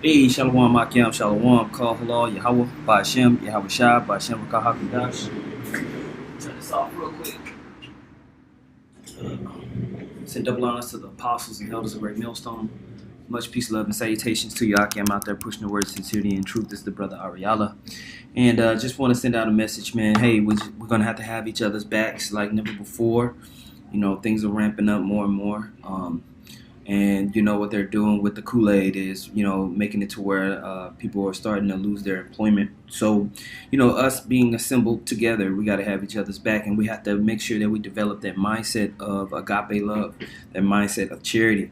Hey, Shalom, Akim, Shalom, Kal Halal, Yahweh, Ba'ashem, Yahweh Shai, Ba'ashem, Rakah HaKadosh. Turn this off real quick. Send double honors to the apostles and elders of Great Millstone. Much peace, love, and salutations to you, Akim, out there pushing the word of sincerity and truth. This is the brother Ariala. And just want to send out a message, man. Hey, we're going to have each other's backs like never before. You know, things are ramping up more and more. And you know what they're doing with the Kool-Aid is, you know, making it to where people are starting to lose their employment. So, you know, us being assembled together, we got to have each other's back, and we have to make sure that we develop that mindset of agape love, that mindset of charity,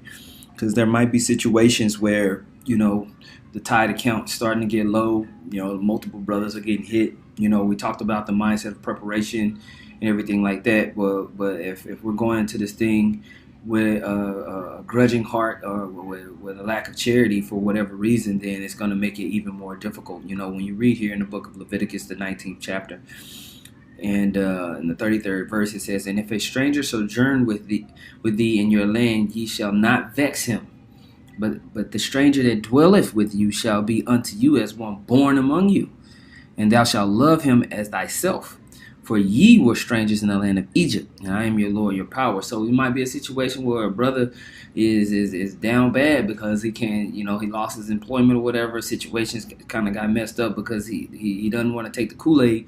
because there might be situations where, you know, the tide account is starting to get low. You know, multiple brothers are getting hit. You know, we talked about the mindset of preparation and everything like that. But if we're going into this thing with a grudging heart or with a lack of charity for whatever reason, then it's going to make it even more difficult. You know, when you read here in the book of Leviticus, the 19th chapter, and in the 33rd verse, it says, "And if a stranger sojourn with thee in your land, ye shall not vex him. But the stranger that dwelleth with you shall be unto you as one born among you, and thou shalt love him as thyself. For ye were strangers in the land of Egypt, and I am your Lord, your power." So it might be a situation where a brother is down bad because he can't, you know, he lost his employment or whatever. Situations kind of got messed up because he doesn't want to take the Kool-Aid.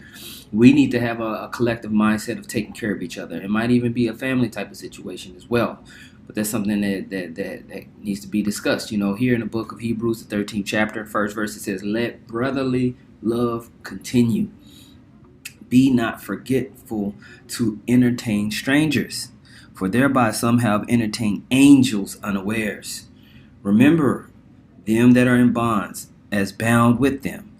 We need to have a collective mindset of taking care of each other. It might even be a family type of situation as well. But that's something that needs to be discussed. You know, here in the book of Hebrews, the 13th chapter, first verse, it says, "Let brotherly love continue. Be not forgetful to entertain strangers, for thereby some have entertained angels unawares. Remember them that are in bonds, as bound with them,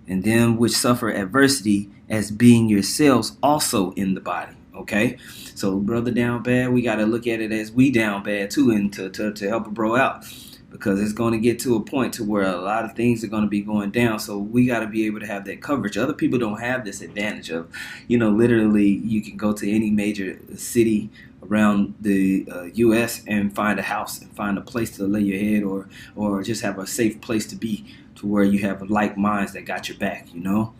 and them which suffer adversity, as being yourselves also in the body." Okay? So, brother down bad, we got to look at it as we down bad too, and to help a bro out. Because it's going to get to a point to where a lot of things are going to be going down. So we got to be able to have that coverage. Other people don't have this advantage of, you know, literally you can go to any major city around the U.S. and find a house and find a place to lay your head, or just have a safe place to be, to where you have like minds that got your back, you know.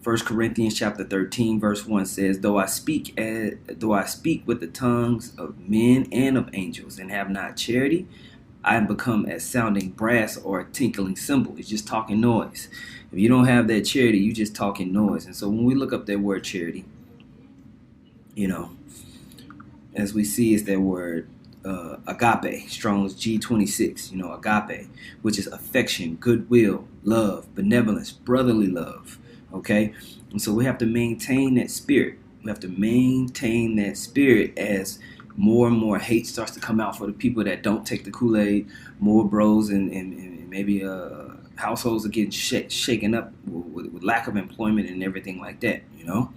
1 Corinthians chapter 13 verse 1 says, though I speak with the tongues of men and of angels and have not charity, I am become as sounding brass or a tinkling cymbal. It's just talking noise. If you don't have that charity, you just talking noise. And so when we look up that word charity, you know, as we see is that word agape, Strong's G26, you know, agape, which is affection, goodwill, love, benevolence, brotherly love. Okay? And so we have to maintain that spirit. We have to maintain that spirit as more and more hate starts to come out for the people that don't take the Kool-Aid. More bros and maybe households are getting shaken up with lack of employment and everything like that, you know.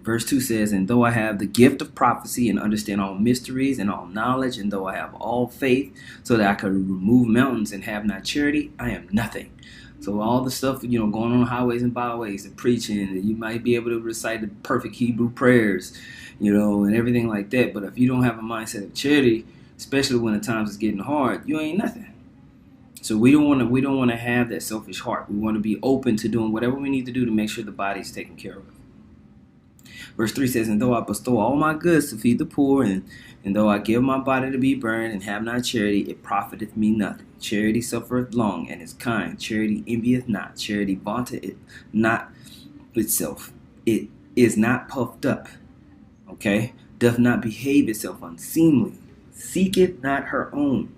Verse 2 says, "And though I have the gift of prophecy and understand all mysteries and all knowledge, and though I have all faith so that I could remove mountains and have not charity, I am nothing." So all the stuff, you know, going on highways and byways and preaching, and you might be able to recite the perfect Hebrew prayers, you know, and everything like that. But if you don't have a mindset of charity, especially when the times is getting hard, you ain't nothing. So we don't want to have that selfish heart. We want to be open to doing whatever we need to do to make sure the body is taken care of. Verse 3 says, "And though I bestow all my goods to feed the poor, and though I give my body to be burned, and have not charity, it profiteth me nothing. Charity suffereth long, and is kind. Charity envieth not. Charity vaunteth it not itself. It is not puffed up." Okay? "Doth not behave itself unseemly. Seeketh not her own.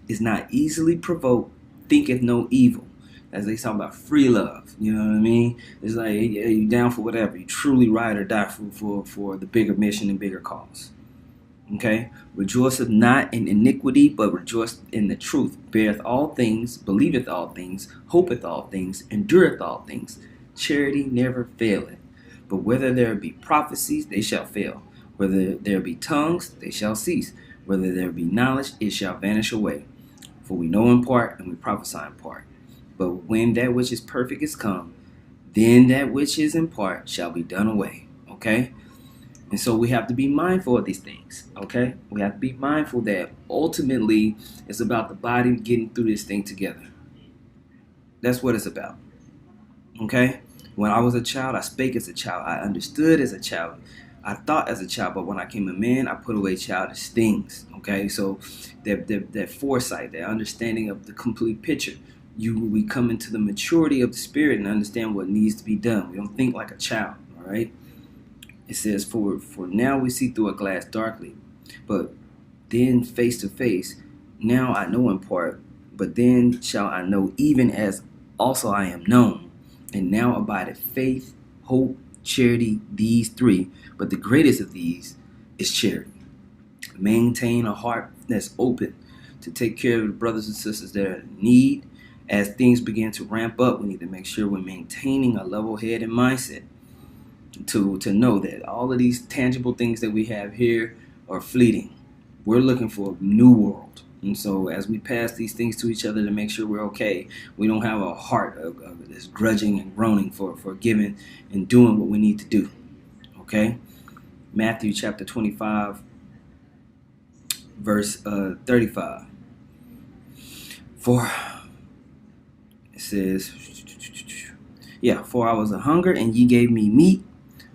Is not easily provoked. Thinketh no evil." As they talk about free love, you know what I mean? It's like, hey, you down for whatever. You truly ride or die for the bigger mission and bigger cause. Okay? "Rejoiceth not in iniquity, but rejoiceth in the truth. Beareth all things, believeth all things, hopeth all things, endureth all things. Charity never faileth. But whether there be prophecies, they shall fail. Whether there be tongues, they shall cease. Whether there be knowledge, it shall vanish away. For we know in part, and we prophesy in part. But when that which is perfect is come, then that which is in part shall be done away." Okay? And so we have to be mindful of these things. Okay? We have to be mindful that ultimately it's about the body getting through this thing together. That's what it's about. Okay? When I was a child, I spake as a child. I understood as a child. I thought as a child, but when I came a man, I put away childish things. Okay? So that foresight, that understanding of the complete picture. We come into the maturity of the spirit and understand what needs to be done. We don't think like a child. All right? It says, for now we see through a glass darkly, but then face to face. Now I know in part, but then shall I know even as also I am known. And now abideth faith, hope, charity, these three. But the greatest of these is charity. Maintain a heart that's open to take care of the brothers and sisters that are in need. As things begin to ramp up, we need to make sure we're maintaining a level head and mindset to know that all of these tangible things that we have here are fleeting. We're looking for a new world. And so as we pass these things to each other to make sure we're okay, we don't have a heart of this grudging and groaning for giving and doing what we need to do. Okay? Matthew chapter 25, verse 35. For it says, for I was a hunger and ye gave me meat.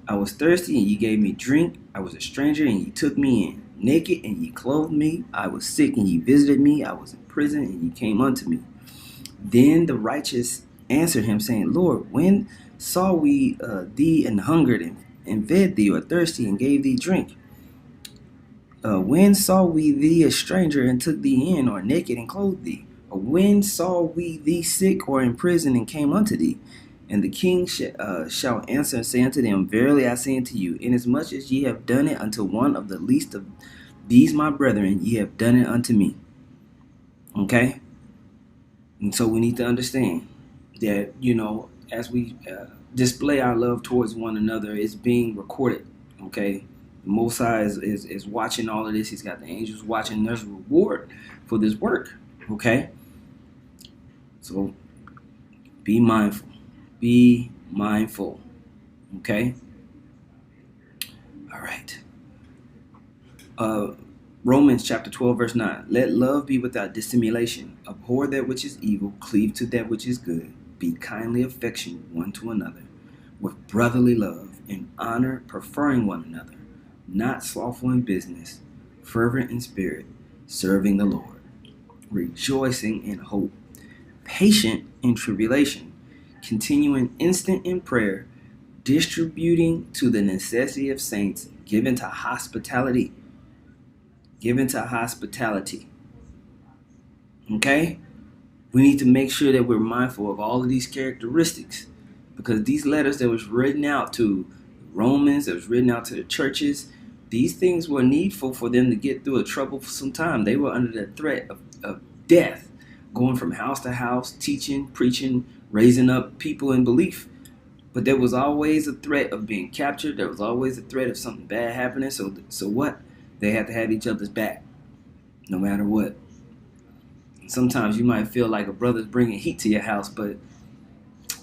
I was thirsty and ye gave me drink. I was a stranger and ye took me in. Naked and ye clothed me. I was sick and ye visited me. I was in prison and ye came unto me. Then the righteous answered him, saying, Lord, when saw we thee and hungered and fed thee, or thirsty and gave thee drink? When saw we thee a stranger and took thee in, or naked and clothed thee? Or when saw we thee sick or in prison and came unto thee? And the king shall answer and say unto them, Verily I say unto you, inasmuch as ye have done it unto one of the least of these my brethren, ye have done it unto me. Okay? And so we need to understand that, as we display our love towards one another, it's being recorded. Okay? The Most High is watching all of this. He's got the angels watching. There's a reward for this work. Okay? So be mindful. Be mindful. Okay? All right. Romans chapter 12, verse 9. Let love be without dissimulation. Abhor that which is evil. Cleave to that which is good. Be kindly affectionate one to another with brotherly love and honor, preferring one another. Not slothful in business, fervent in spirit, serving the Lord. Rejoicing in hope. Patient in tribulation. Continuing instant in prayer, distributing to the necessity of saints, given to hospitality. Given to hospitality. Okay? We need to make sure that we're mindful of all of these characteristics, because these letters that was written out to Romans, that was written out to the churches, these things were needful for them to get through a troublesome time. They were under the threat of death, going from house to house, teaching, preaching, raising up people in belief. But there was always a threat of being captured. There was always a threat of something bad happening. So what? They had to have each other's back, no matter what. Sometimes you might feel like a brother's bringing heat to your house, but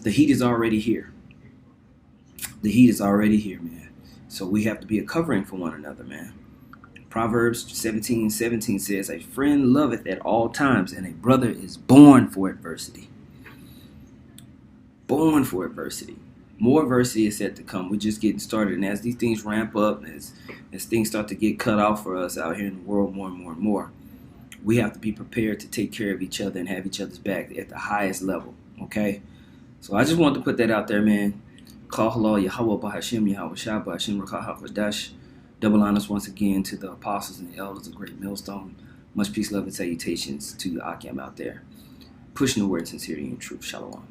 the heat is already here. The heat is already here, man. So we have to be a covering for one another, man. Proverbs 17:17 says, a friend loveth at all times, and a brother is born for adversity. Born for adversity. More adversity is set to come. We're just getting started. And as these things ramp up, as things start to get cut off for us out here in the world more and more and more, we have to be prepared to take care of each other and have each other's back at the highest level. Okay? So I just wanted to put that out there, man. Call halal Yahweh Bahashim Yahweh Shah Bahashim Rakah HaKodash. Double honors once again to the apostles and the elders of Great Millstone. Much peace, love, and salutations to the Akim out there. Pushing the word sincerity and truth. Shalom.